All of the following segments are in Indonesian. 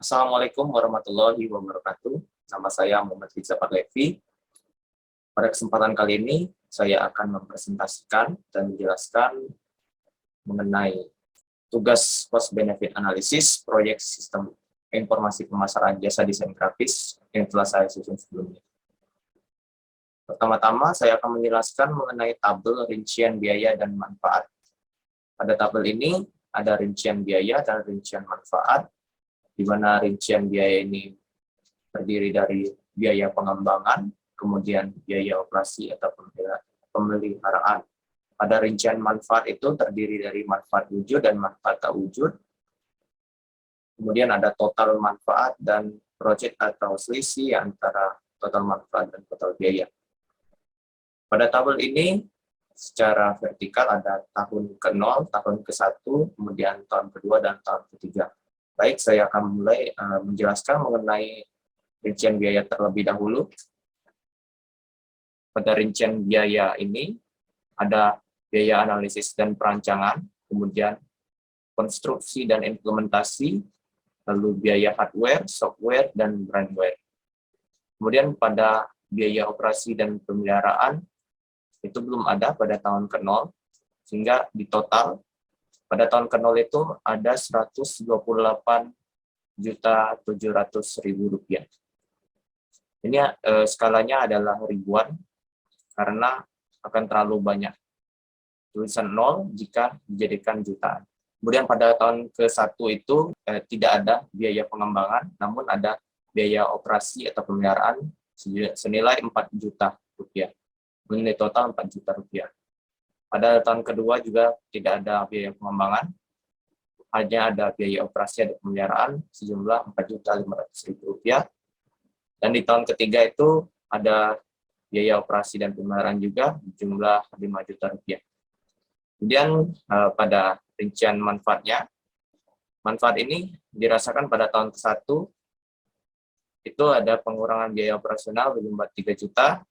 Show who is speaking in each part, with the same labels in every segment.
Speaker 1: Assalamualaikum warahmatullahi wabarakatuh. Nama saya Muhammad Riza Parlevi. Pada kesempatan kali ini, saya akan mempresentasikan dan menjelaskan mengenai tugas cost benefit analysis proyek sistem informasi pemasaran jasa desain grafis yang telah saya susun sebelumnya. Pertama-tama, saya akan menjelaskan mengenai tabel rincian biaya dan manfaat. Pada tabel ini, ada rincian biaya dan rincian manfaat, di mana rincian biaya ini terdiri dari biaya pengembangan, kemudian biaya operasi atau pemeliharaan. Pada rincian manfaat itu terdiri dari manfaat wujud dan manfaat tak wujud. Kemudian ada total manfaat dan project atau selisih antara total manfaat dan total biaya. Pada tabel ini, secara vertikal ada tahun ke-0, tahun ke-1, kemudian tahun kedua, dan tahun ketiga. Baik, saya akan mulai menjelaskan mengenai rincian biaya terlebih dahulu. Pada rincian biaya ini, ada biaya analisis dan perancangan, kemudian konstruksi dan implementasi, lalu biaya hardware, software, dan brandware. Kemudian pada biaya operasi dan pemeliharaan, itu belum ada pada tahun ke-0, sehingga di total pada tahun ke-0 itu ada Rp128.700.000. Ini skalanya adalah ribuan, karena akan terlalu banyak tulisan 0 jika dijadikan jutaan. Kemudian pada tahun ke-1 itu tidak ada biaya pengembangan, namun ada biaya operasi atau pemeliharaan senilai Rp4 juta. Menilai total Rp4 juta. Pada tahun kedua juga tidak ada biaya pengembangan, hanya ada biaya operasi dan pemeliharaan sejumlah Rp4.500.000. Dan di tahun ketiga itu ada biaya operasi dan pemeliharaan juga jumlah Rp5 juta. Kemudian pada rincian manfaatnya, manfaat ini dirasakan pada tahun ke-1 itu ada pengurangan biaya operasional berjumlah 3 juta,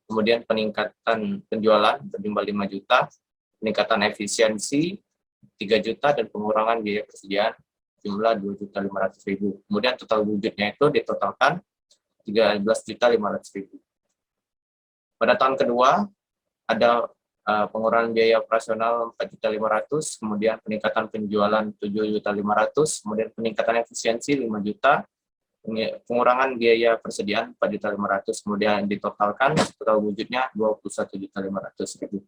Speaker 1: kemudian peningkatan penjualan berjumlah 5 juta, peningkatan efisiensi 3 juta, dan pengurangan biaya persediaan jumlah Rp2.500.000. Kemudian total wujudnya itu ditotalkan Rp13.500.000. Pada tahun kedua ada pengurangan biaya operasional Rp4.500.000, kemudian peningkatan penjualan Rp7.500.000, kemudian peningkatan efisiensi 5 juta, pengurangan biaya persediaan Rp4.500.000, kemudian ditotalkan total wujudnya Rp21.500.000.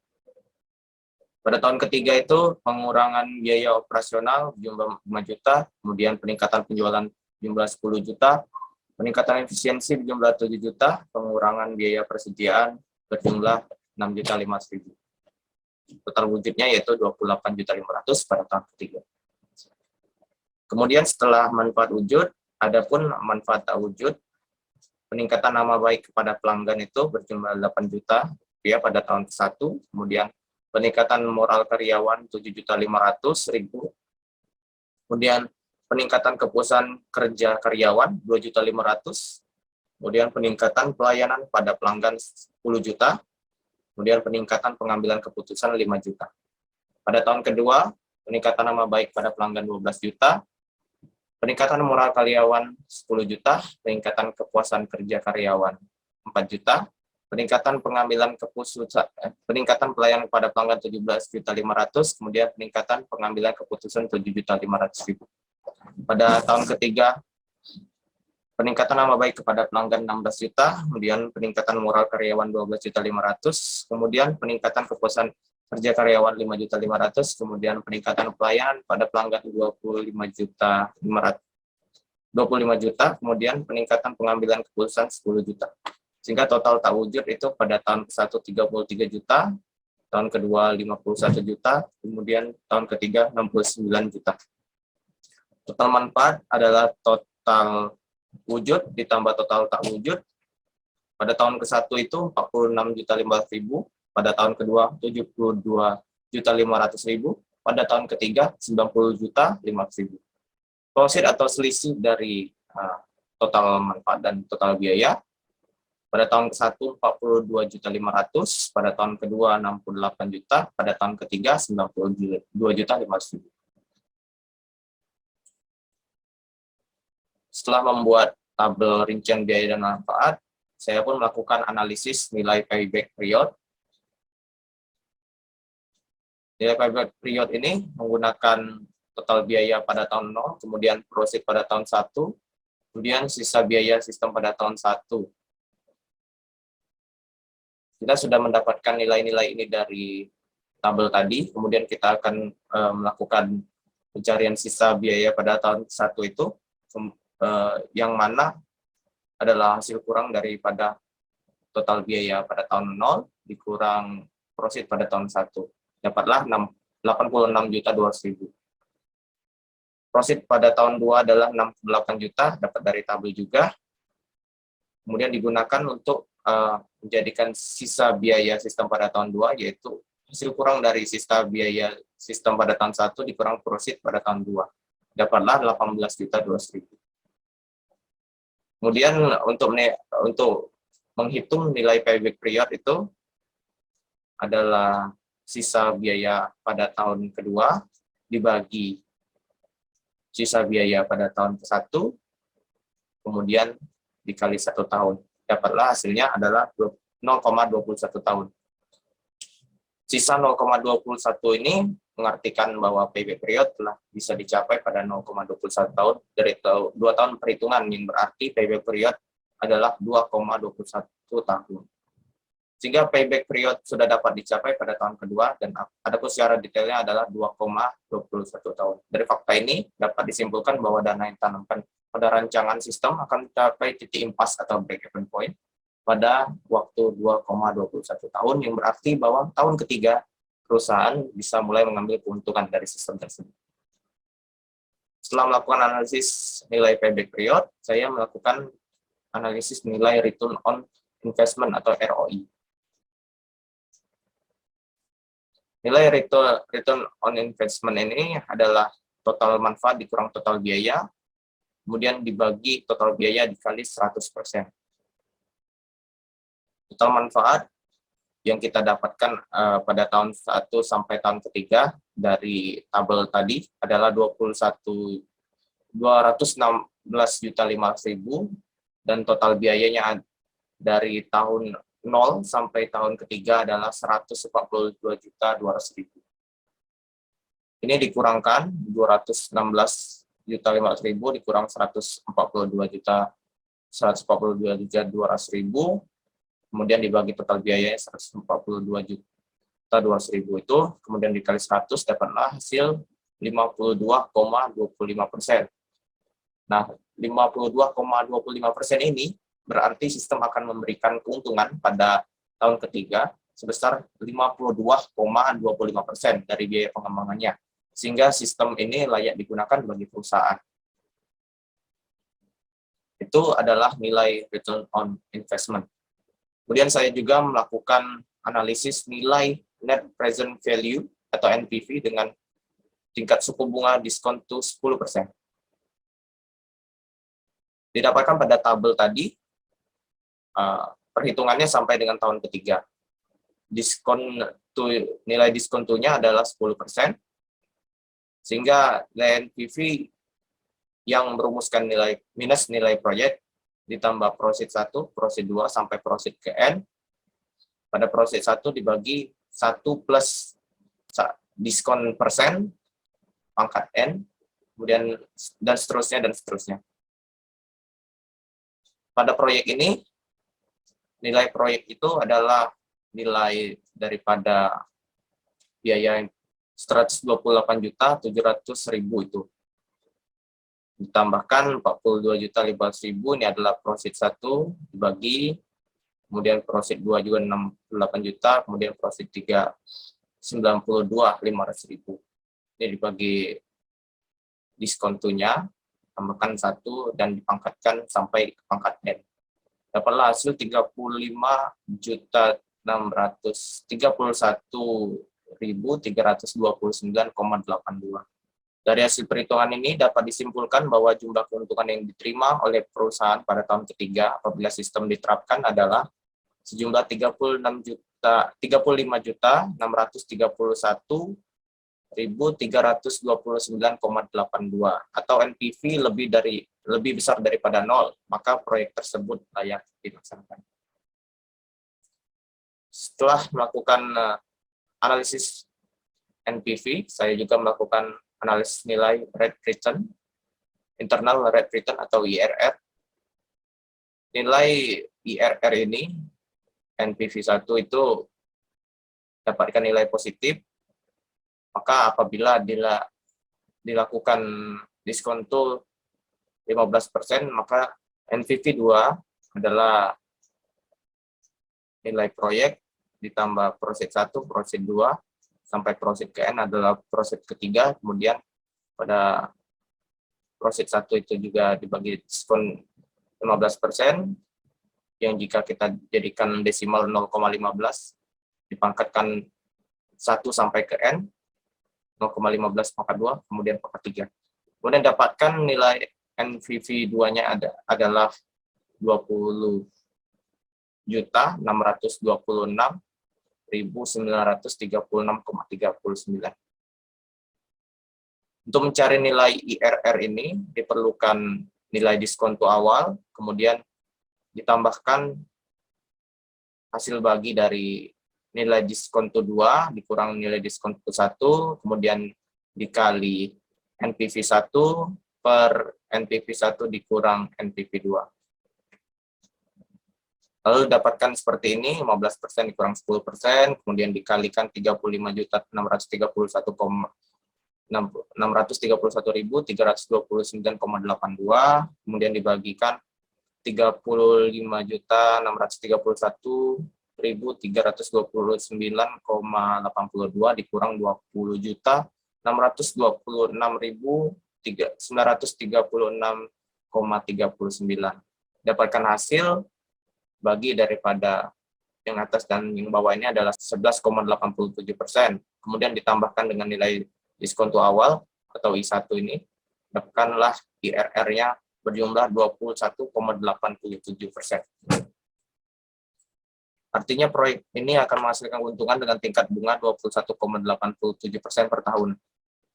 Speaker 1: Pada tahun ketiga itu pengurangan biaya operasional jumlah 5 juta, kemudian peningkatan penjualan jumlah 10 juta, peningkatan efisiensi berjumlah 7 juta, pengurangan biaya persediaan berjumlah Rp6.500.000. Total wujudnya yaitu Rp28.500.000 pada tahun ketiga. Kemudian setelah manfaat wujud, adapun manfaat tak wujud, peningkatan nama baik kepada pelanggan itu berjumlah Rp8 juta pada tahun ke-1, kemudian peningkatan moral karyawan Rp7.500.000, kemudian peningkatan kepuasan kerja karyawan Rp2.500.000, kemudian peningkatan pelayanan pada pelanggan 10 juta, kemudian peningkatan pengambilan keputusan 5 juta. Pada tahun kedua, peningkatan nama baik pada pelanggan 12 juta, peningkatan moral karyawan 10 juta, peningkatan kepuasan kerja karyawan 4 juta, peningkatan pengambilan keputusan, peningkatan pelayanan pada pelanggan Rp17.500.000, kemudian peningkatan pengambilan keputusan Rp7.500.000. Pada tahun ketiga, peningkatan nama baik kepada pelanggan 16 juta, kemudian peningkatan moral karyawan Rp12.500.000, kemudian peningkatan kepuasan kerja karyawan Rp5.500.000, kemudian peningkatan pelayanan pada pelanggan Rp25 juta, kemudian peningkatan pengambilan keputusan 10 juta. Sehingga total tak wujud itu pada tahun ke-1 Rp33 juta, tahun kedua Rp51 juta, kemudian tahun ketiga Rp69 juta. Total manfaat adalah total wujud ditambah total tak wujud. Pada tahun ke-1 itu Rp46.500.000, pada tahun kedua Rp72.500.000, pada tahun ketiga Rp90.500.000. Profit atau selisih dari total manfaat dan total biaya, pada tahun ke-1 Rp42.500.000, pada tahun kedua Rp68 juta, pada tahun ketiga Rp92.500.000. Setelah membuat tabel rincian biaya dan manfaat, saya pun melakukan analisis nilai payback period. Nilai payback period ini menggunakan total biaya pada tahun 0, kemudian prosit pada tahun 1, kemudian sisa biaya sistem pada tahun 1. Kita sudah mendapatkan nilai-nilai ini dari tabel tadi, kemudian kita akan melakukan pencarian sisa biaya pada tahun 1 itu, yang mana adalah hasil kurang daripada total biaya pada tahun 0 dikurang prosit pada tahun 1. Dapatlah 86.200.000. Prosit pada tahun 2 adalah 68 juta, dapat dari tabel juga. Kemudian digunakan untuk menjadikan sisa biaya sistem pada tahun 2, yaitu hasil kurang dari sisa biaya sistem pada tahun 1 dikurang prosit pada tahun 2. Dapatlah 18.200.000. Kemudian untuk menghitung nilai payback period itu adalah sisa biaya pada tahun kedua dibagi sisa biaya pada tahun ke-1, kemudian dikali 1 tahun. Dapatlah hasilnya adalah 0,21 tahun. Sisa 0,21 ini mengartikan bahwa payback period telah bisa dicapai pada 0,21 tahun dari 2 tahun perhitungan, yang berarti payback period adalah 2,21 tahun. Sehingga payback period sudah dapat dicapai pada tahun kedua, dan adapun secara detailnya adalah 2,21 tahun. Dari fakta ini dapat disimpulkan bahwa dana yang ditanamkan pada rancangan sistem akan mencapai titik impas atau break-even point pada waktu 2,21 tahun, yang berarti bahwa tahun ketiga perusahaan bisa mulai mengambil keuntungan dari sistem tersebut. Setelah melakukan analisis nilai payback period, saya melakukan analisis nilai return on investment atau ROI. Nilai return on investment ini adalah total manfaat dikurang total biaya, kemudian dibagi total biaya dikali 100%. Total manfaat yang kita dapatkan pada tahun 1 sampai tahun ketiga dari tabel tadi adalah 216.500.000, dan total biayanya dari tahun 0 sampai tahun ketiga adalah 142.200.000. Ini dikurangkan 216.500.000 dikurang 142.200.000, kemudian dibagi total biayanya 142.200.000 itu, kemudian dikali 100 dapatlah hasil 52,25%. Nah, 52,25% ini berarti sistem akan memberikan keuntungan pada tahun ketiga sebesar 52,25% dari biaya pengembangannya, sehingga sistem ini layak digunakan bagi perusahaan. Itu adalah nilai return on investment. Kemudian saya juga melakukan analisis nilai net present value atau NPV dengan tingkat suku bunga diskon to 10%. Didapatkan pada tabel tadi, perhitungannya sampai dengan tahun ketiga. Nilai diskon to-nya adalah 10%, sehingga nilai NPV yang merumuskan nilai minus nilai proyek ditambah prosit 1, prosit 2, sampai prosit ke N. Pada prosit 1 dibagi 1 plus diskon persen, pangkat N, kemudian dan seterusnya. Pada proyek ini, nilai proyek itu adalah nilai daripada biaya 128.700.000 itu. Ditambahkan 42.500.000, ini adalah prosit 1 dibagi, kemudian prosit 2 juga 68 juta, kemudian prosit 3 92.500.000. Ini dibagi diskontunya, tambahkan 1 dan dipangkatkan sampai ke pangkat N. Dapatlah hasil 31.329,82. Dari hasil perhitungan ini dapat disimpulkan bahwa jumlah keuntungan yang diterima oleh perusahaan pada tahun ketiga apabila sistem diterapkan adalah sejumlah 35.631.329,82 atau NPV lebih dari lebih besar daripada 0, maka proyek tersebut layak dilaksanakan. Setelah melakukan analisis NPV, saya juga melakukan analisis nilai rate return, internal rate return atau IRR. Nilai IRR ini, NPV1 itu dapatkan nilai positif, maka apabila dilakukan diskonto 15%, maka NPV2 adalah nilai proyek ditambah proses 1, proses 2, sampai proses ke N adalah proses ketiga, kemudian pada proses 1 itu juga dibagi diskon 15%, yang jika kita jadikan desimal 0,15, dipangkatkan 1 sampai ke N, 0,15 pangkat 2, kemudian pangkat 3. Kemudian dapatkan nilai NPV2-nya adalah 20.626.936,39. Untuk mencari nilai IRR ini diperlukan nilai diskonto awal, kemudian ditambahkan hasil bagi dari nilai diskonto 2 dikurang nilai diskonto 1, kemudian dikali NPV1 per NPV1 dikurang NPV2. Lalu dapatkan seperti ini, 15% dikurang 10%, kemudian dikalikan 35.631.329,82, kemudian dibagikan 35.329.329,82 dikurang 20.626.936,39. Dapatkan hasil bagi daripada yang atas dan yang bawah ini adalah 11,87%. Kemudian ditambahkan dengan nilai diskonto awal atau I1 ini, dapatkanlah IRR-nya berjumlah 21,87%. Artinya proyek ini akan menghasilkan keuntungan dengan tingkat bunga 21,87% per tahun.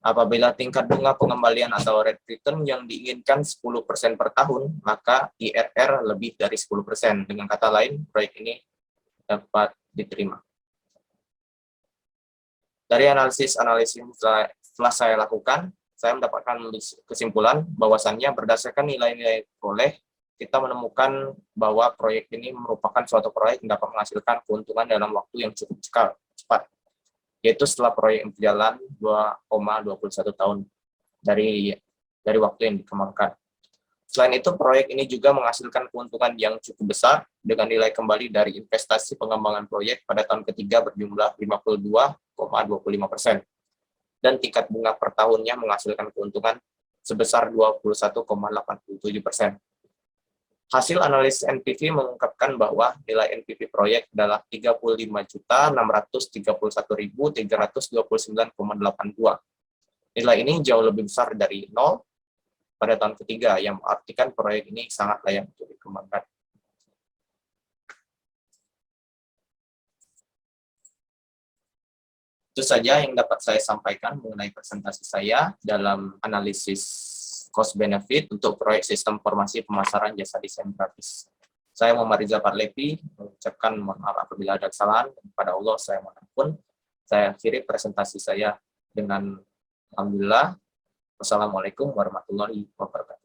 Speaker 1: Apabila tingkat bunga pengembalian atau rate return yang diinginkan 10% per tahun, maka IRR lebih dari 10%. Dengan kata lain, proyek ini dapat diterima. Dari analisis setelah saya lakukan, saya mendapatkan kesimpulan bahwasannya berdasarkan nilai-nilai peroleh, kita menemukan bahwa proyek ini merupakan suatu proyek yang dapat menghasilkan keuntungan dalam waktu yang cukup cepat, yaitu setelah proyek berjalan 2,21 tahun dari waktu yang dikembangkan. Selain itu, proyek ini juga menghasilkan keuntungan yang cukup besar dengan nilai kembali dari investasi pengembangan proyek pada tahun ketiga berjumlah 52,25%. Dan tingkat bunga per tahunnya menghasilkan keuntungan sebesar 21,87%. Hasil analisis NPV mengungkapkan bahwa nilai NPV proyek adalah 35.631.329,82. Nilai ini jauh lebih besar dari 0 pada tahun ketiga, yang mengartikan proyek ini sangat layak untuk dikembangkan. Itu saja yang dapat saya sampaikan mengenai presentasi saya dalam analisis cost benefit untuk proyek sistem informasi pemasaran jasa desain grafis. Saya Muhammad Rizal Parlepi mengucapkan mohon maaf apabila ada kesalahan, dan kepada Allah saya mohon ampun. Saya akhiri presentasi saya dengan alhamdulillah. Wassalamualaikum warahmatullahi wabarakatuh.